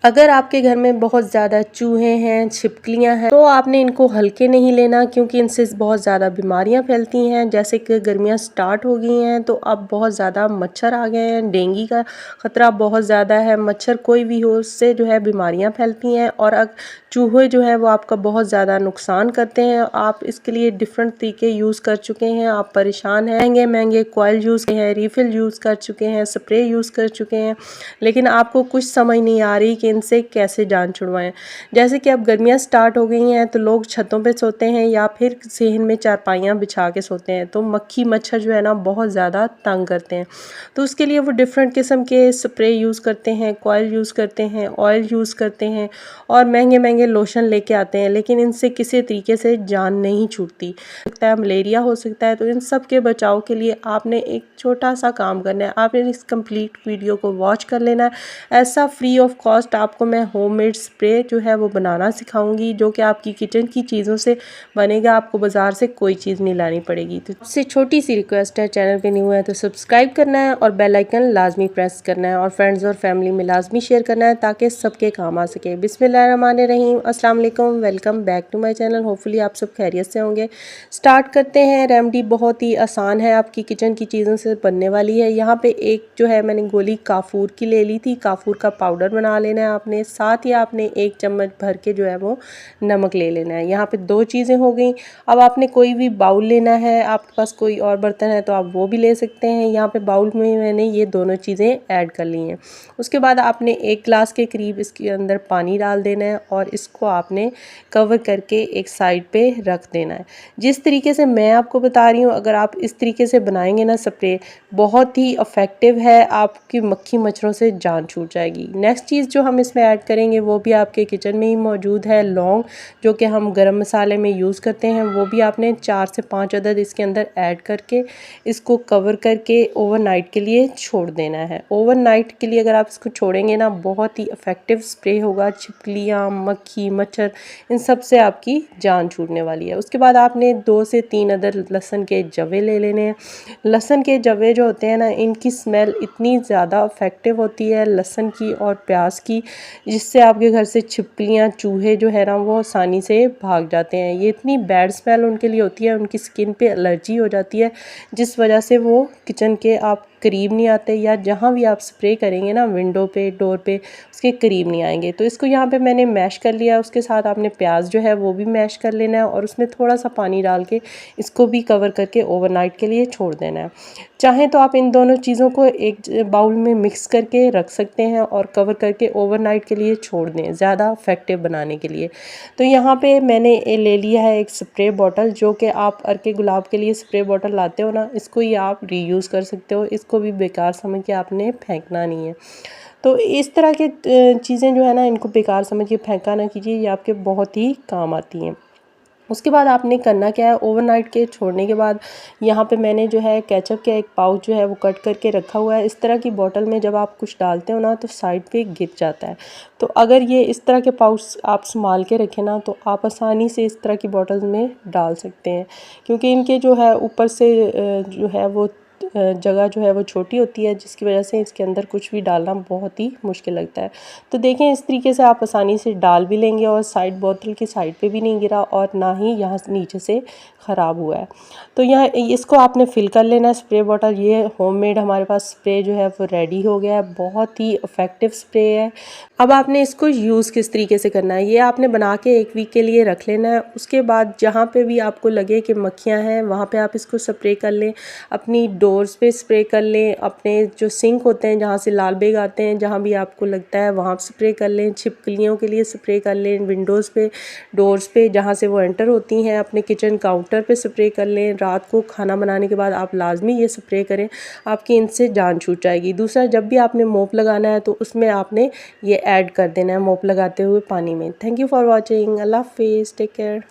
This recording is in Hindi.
अगर आपके घर में बहुत ज़्यादा चूहे हैं, छिपकलियां हैं, तो आपने इनको हल्के नहीं लेना, क्योंकि इनसे बहुत ज़्यादा बीमारियां फैलती हैं। जैसे कि गर्मियां स्टार्ट हो गई हैं तो अब बहुत ज़्यादा मच्छर आ गए हैं, डेंगू का ख़तरा बहुत ज़्यादा है। मच्छर कोई भी हो उससे जो है बीमारियां फैलती हैं, और चूहे जो है वो आपका बहुत ज़्यादा नुकसान करते हैं। आप इसके लिए डिफरेंट तरीके यूज़ कर चुके हैं, आप परेशान हैं, महंगे महंगे कॉइल यूज़ किए हैं, रिफ़िल यूज़ कर चुके हैं, स्प्रे यूज़ कर चुके हैं, लेकिन आपको कुछ समझ नहीं आ रही कि इनसे कैसे जान छुड़वाएं। जैसे कि अब गर्मियां स्टार्ट हो गई हैं तो लोग छतों पे सोते हैं या फिर सेहन में चारपाइयाँ बिछा के सोते हैं, तो मक्खी मच्छर जो है ना बहुत ज़्यादा तंग करते हैं। तो उसके लिए वो डिफरेंट किस्म के स्प्रे यूज़ करते हैं, कॉइल यूज़ करते हैं, ऑयल यूज़ करते हैं, और महंगे महंगे लोशन लेके आते हैं, लेकिन इनसे किसी तरीके से जान नहीं छूटती। सकता है मलेरिया हो सकता है। तो इन सब के बचाव के लिए आपने एक छोटा सा काम करना है, आपने इस कंप्लीट वीडियो को वॉच कर लेना है। ऐसा फ्री ऑफ कॉस्ट आपको मैं होममेड स्प्रे जो है वो बनाना सिखाऊंगी, जो कि आपकी किचन की चीज़ों से बनेगा, आपको बाज़ार से कोई चीज़ नहीं लानी पड़ेगी। तो इससे छोटी सी रिक्वेस्ट है, चैनल पे न्यू है तो सब्सक्राइब करना है और बेल आइकन लाजमी प्रेस करना है, और फ्रेंड्स और फैमिली में लाजमी शेयर करना है ताकि सबके काम आ सके। बिस्मिल्लाहिर्रहमानिर्रहीम, अस्सलाम वालेकुम, welcome back to my channel. Hopefully आप सब खैरियत से होंगे। स्टार्ट करते हैं। रेमेडी बहुत ही आसान है, आपकी किचन की चीज़ों से बनने वाली है। यहाँ पे एक जो है मैंने गोली काफूर की ले ली थी, काफूर का पाउडर बना लेना है आपने। साथ ही आपने 1 चम्मच भर के जो है वो नमक ले लेना है। यहाँ पे 2 चीज़ें हो गई। अब आपने कोई भी बाउल लेना है, आपके पास कोई और बर्तन है तो आप वो भी ले सकते हैं। यहाँ पे बाउल में मैंने ये दोनों चीज़ें ऐड कर ली हैं। उसके बाद आपने 1 गिलास के करीब इसके अंदर पानी डाल देना है, और इसको आपने कवर करके एक साइड पे रख देना है। जिस तरीके से मैं आपको बता रही हूँ, अगर आप इस तरीके से बनाएंगे ना स्प्रे, बहुत ही इफ़ेक्टिव है, आपकी मक्खी मच्छरों से जान छूट जाएगी। नेक्स्ट चीज़ जो हम इसमें ऐड करेंगे वो भी आपके किचन में ही मौजूद है, लौंग, जो कि हम गरम मसाले में यूज़ करते हैं। वो भी आपने 4 से 5 अदद इसके अंदर ऐड करके इसको कवर करके ओवरनाइट के लिए छोड़ देना है। ओवरनाइट के लिए अगर आप इसको छोड़ेंगे ना, बहुत ही इफ़ेक्टिव स्प्रे होगा। छिपकलियाँ, मक्खी मच्छर, इन सब से आपकी जान छूटने वाली है। उसके बाद आपने 2 से 3 अदद लहसुन के जवे ले लेने हैं। लहसुन के जवे जो होते हैं ना, इनकी स्मेल इतनी ज़्यादा इफ़ेक्टिव होती है लहसुन की और प्याज की, जिससे आपके घर से छिपकलियाँ, चूहे जो है ना वो आसानी से भाग जाते हैं। ये इतनी बैड स्मेल उनके लिए होती है, उनकी स्किन पे एलर्जी हो जाती है, जिस वजह से वो किचन के आप करीब नहीं आते, या जहाँ भी आप स्प्रे करेंगे ना, विंडो पे, डोर पे, उसके करीब नहीं आएंगे। तो इसको यहाँ पे मैंने मैश कर लिया। उसके साथ आपने प्याज जो है वो भी मैश कर लेना है, और उसमें थोड़ा सा पानी डाल के इसको भी कवर करके ओवरनाइट के लिए छोड़ देना है। चाहें तो आप इन दोनों चीज़ों को एक बाउल में मिक्स करके रख सकते हैं और कवर करके ओवरनाइट के लिए छोड़ दें, ज़्यादा इफेक्टिव बनाने के लिए। तो यहाँ पे मैंने ले लिया है एक स्प्रे बॉटल, जो कि आप अर्के गुलाब के लिए स्प्रे बॉटल लाते हो ना, इसको ही आप रीयूज़ कर सकते हो। इसको भी बेकार समझ के आपने फेंकना नहीं है। तो इस तरह के चीज़ें जो है ना, इनको बेकार समझ के फेंका ना कीजिए, ये आपके बहुत ही काम आती हैं। उसके बाद आपने करना क्या है, ओवरनाइट के छोड़ने के बाद यहाँ पे मैंने जो है केचप का एक पाउच जो है वो कट करके रखा हुआ है। इस तरह की बोतल में जब आप कुछ डालते हो ना तो साइड पे गिर जाता है। तो अगर ये इस तरह के पाउच आप संभाल के रखें ना, तो आप आसानी से इस तरह की बोतल में डाल सकते हैं, क्योंकि इनके जो है ऊपर से जो है वो जगह जो है वो छोटी होती है, जिसकी वजह से इसके अंदर कुछ भी डालना बहुत ही मुश्किल लगता है। तो देखें, इस तरीके से आप आसानी से डाल भी लेंगे, और साइड बोतल की साइड पे भी नहीं गिरा, और ना ही यहाँ नीचे से ख़राब हुआ है। तो यहाँ इसको आपने फिल कर लेना है स्प्रे बॉटल। ये होममेड हमारे पास स्प्रे जो है वो रेडी हो गया है, बहुत ही इफ़ेक्टिव स्प्रे है। अब आपने इसको यूज़ किस तरीके से करना है, ये आपने बना के 1 वीक के लिए रख लेना है। उसके बाद जहाँ पे भी आपको लगे कि मक्खियाँ हैं, वहाँ पे आप इसको स्प्रे कर लें। अपनी डोर्स पे स्प्रे कर लें, अपने जो सिंक होते हैं जहाँ से लाल बेग आते हैं, जहाँ भी आपको लगता है वहाँ स्प्रे कर लें। छिपकलियों के लिए स्प्रे कर लें, विंडोज़ पे, डोर्स पे जहाँ से वो एंटर होती हैं, अपने किचन काउंटर पे स्प्रे कर लें। रात को खाना बनाने के बाद आप लाजमी ये स्प्रे करें, आपकी इनसे जान छूट जाएगी। दूसरा, जब भी आपने मोप लगाना है तो उसमें आपने ये ऐड कर देना है, मोप लगाते हुए पानी में। Thank you for watching. अल्लाह हाफिज़, टेक केयर।